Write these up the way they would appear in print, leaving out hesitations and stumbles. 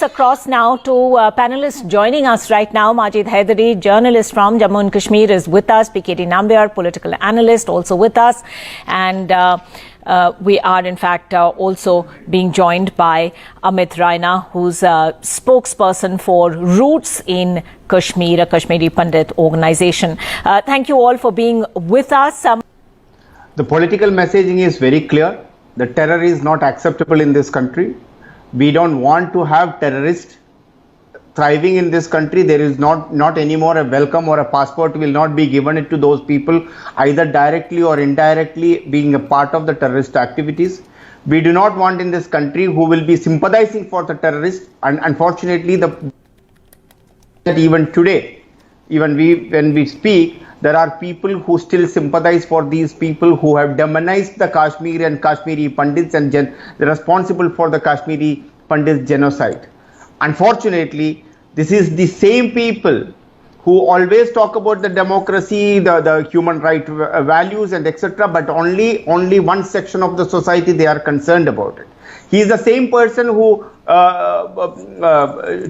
this across now to panelists joining us right now. Majid Haidari, journalist from Jammu and Kashmir, is with us. PKT Nambiar, political analyst, also with us. And we are, in fact, also being joined by Amit Raina, who's a spokesperson for Roots in Kashmir, a Kashmiri Pandit organization. Thank you all for being with us. The political messaging is very clear. The terror is not acceptable in this country. We don't want to have terrorists thriving in this country. There is not anymore a welcome or a passport will not be given it to those people, either directly or indirectly being a part of the terrorist activities. We do not want in this country who will be sympathizing for the terrorists, and unfortunately that even today, when we speak, there are people who still sympathize for these people who have demonized the Kashmir and Kashmiri Pandits and they're responsible for the Kashmiri Pandits genocide. Unfortunately, this is the same people who always talk about the democracy, the human right values and etc. But only one section of the society they are concerned about it. He is the same person who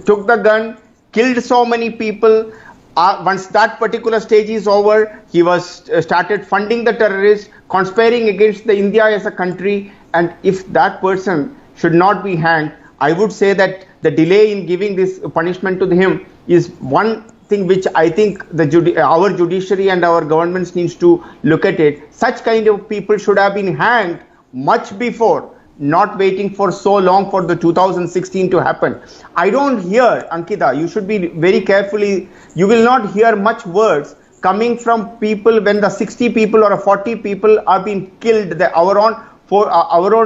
took the gun, killed so many people. Once that particular stage is over, he was started funding the terrorists, conspiring against the India as a country. And if that person should not be hanged, I would say that the delay in giving this punishment to him is one thing which I think our judiciary and our governments needs to look at it. Such kind of people should have been hanged much before, not waiting for so long for the 2016 to happen. I don't hear, Ankita, you should be very carefully, you will not hear much words coming from people when the 60 people or 40 people are being killed, our own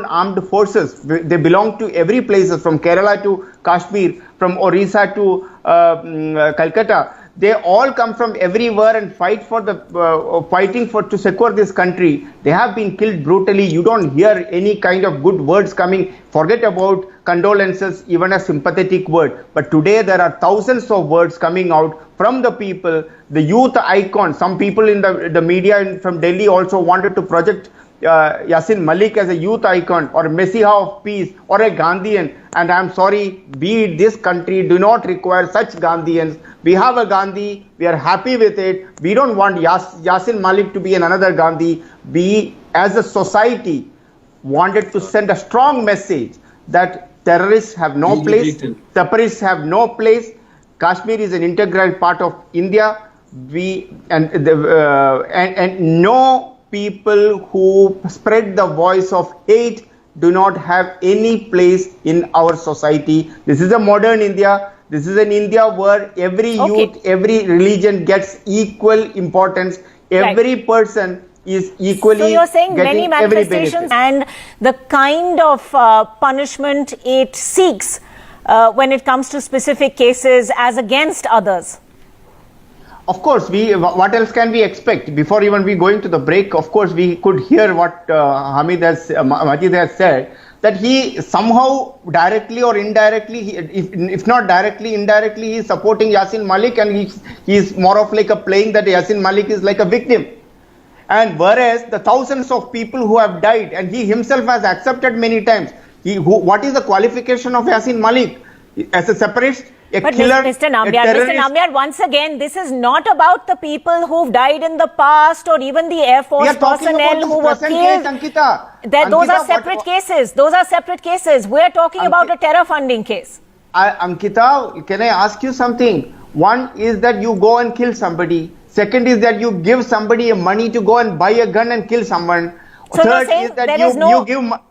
armed forces. They belong to every place, from Kerala to Kashmir, from Orissa to Calcutta. They all come from everywhere and fighting to secure this country. They have been killed brutally. You don't hear any kind of good words coming. Forget about condolences, even a sympathetic word. But today there are thousands of words coming out from the people, the youth icon. Some people in the media from Delhi also wanted to project Yasin Malik as a youth icon or a messiah of peace or a Gandhian, and I'm sorry, this country do not require such Gandhians. We have a Gandhi, we are happy with it. We don't want Yasin Malik to be another Gandhi. We as a society wanted to send a strong message that terrorists have no place, separatists have no place. Kashmir is an integral part of India. And no people who spread the voice of hate do not have any place in our society. This is a modern India. This is an India where every youth, every religion gets equal importance. Every person is equally. So you're saying many manifestations and the kind of punishment it seeks when it comes to specific cases as against others. Of course, what else can we expect? Before even we going to the break, of course, we could hear what Majid has said, that he somehow directly or indirectly, if not directly, indirectly, he is supporting Yasin Malik, and he is more of like a playing that Yasin Malik is like a victim. And whereas the thousands of people who have died, and he himself has accepted many times, what is the qualification of Yasin Malik? As a separatist? But Mr. Nambiar, once again, this is not about the people who've died in the past or even the Air Force personnel who were killed. Those are separate cases. Those are separate cases. We're talking about a terror funding case. Ankita, can I ask you something? One is that you go and kill somebody. Second is that you give somebody money to go and buy a gun and kill someone. So third is that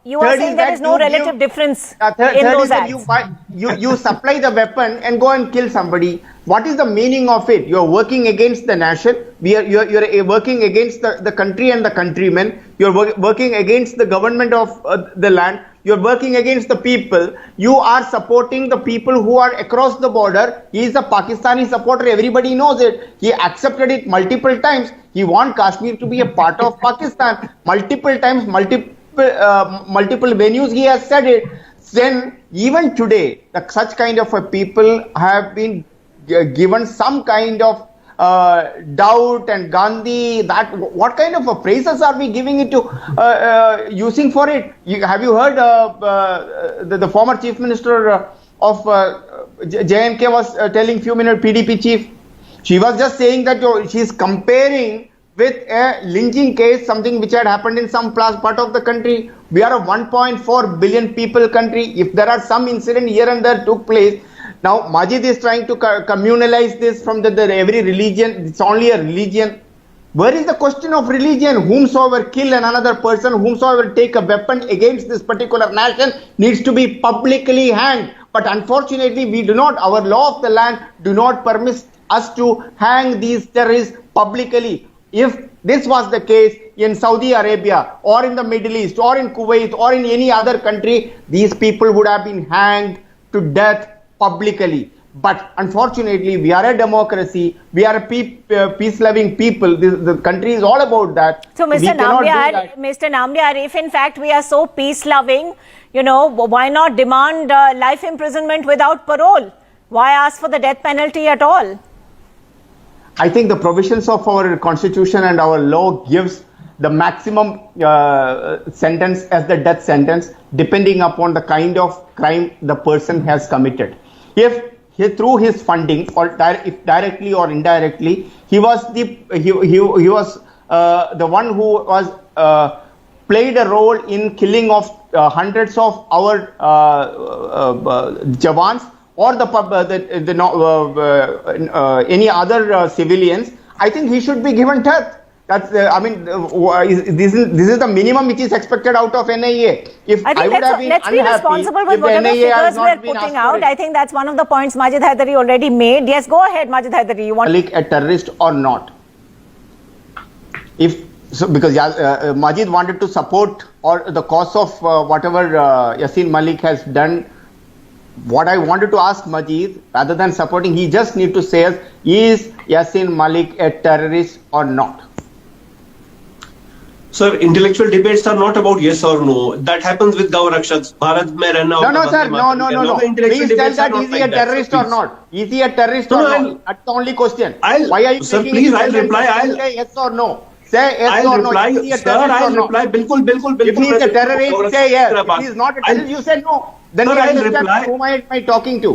you are saying there is no relative difference in those acts. You supply the weapon and go and kill somebody. What is the meaning of it? You are working against the nation. You are working against the country and the countrymen. You are working against the government of the land. You are working against the people. You are supporting the people who are across the border. He is a Pakistani supporter. Everybody knows it. He accepted it multiple times. He wants Kashmir to be a part of Pakistan. Multiple times, multiple venues he has said it. Then even today, such kind of a people have been given some kind of doubt and Gandhi, that what kind of phrases are we giving it to using for it? Have you heard the former Chief Minister of JNK was telling few minutes, PDP chief. She was just saying that she is comparing with a lynching case, something which had happened in some part of the country. We are a 1.4 billion people country. If there are some incident here and there took place, now Majid is trying to communalize this from the every religion. It's only a religion. Where is the question of religion? Whomsoever kill another person, whomsoever take a weapon against this particular nation needs to be publicly hanged. But unfortunately, we do not, our law of the land do not permit us to hang these terrorists publicly. If this was the case in Saudi Arabia or in the Middle East or in Kuwait or in any other country, these people would have been hanged to death publicly. But unfortunately, we are a democracy. We are a peace-loving people. The country is all about that. So, Mr. Nambiar, if in fact we are so peace-loving, why not demand life imprisonment without parole? Why ask for the death penalty at all? I think the provisions of our constitution and our law gives the maximum sentence as the death sentence, depending upon the kind of crime the person has committed. If through his funding, or if directly or indirectly, he was the one who was played a role in killing of hundreds of our Jawans or any other civilians. I think he should be given death. That's this is the minimum which is expected out of NIA. If I would have been let's be responsible with whatever figures we are putting out. I think that's one of the points Majid Haidari already made. Yes, go ahead, Majid Haidari. You want Malik a terrorist or not? Because Majid wanted to support or the cause of whatever Yasin Malik has done. What I wanted to ask Majid, rather than supporting, he just need to say, is Yasin Malik a terrorist or not? Sir, intellectual debates are not about yes or no. That happens with Gaurakshaks. Bharat mein rehna. No, sir. No. Please tell that is he a terrorist or not? Is he a terrorist or not? That's the only question. Why are you sir, please, I'll reply. Say yes or no. Say yes or no. Is he a terrorist or not? Bilkul. If he is a terrorist, say yes. If he is not a terrorist, you say no. Then we understand whom am I talking to.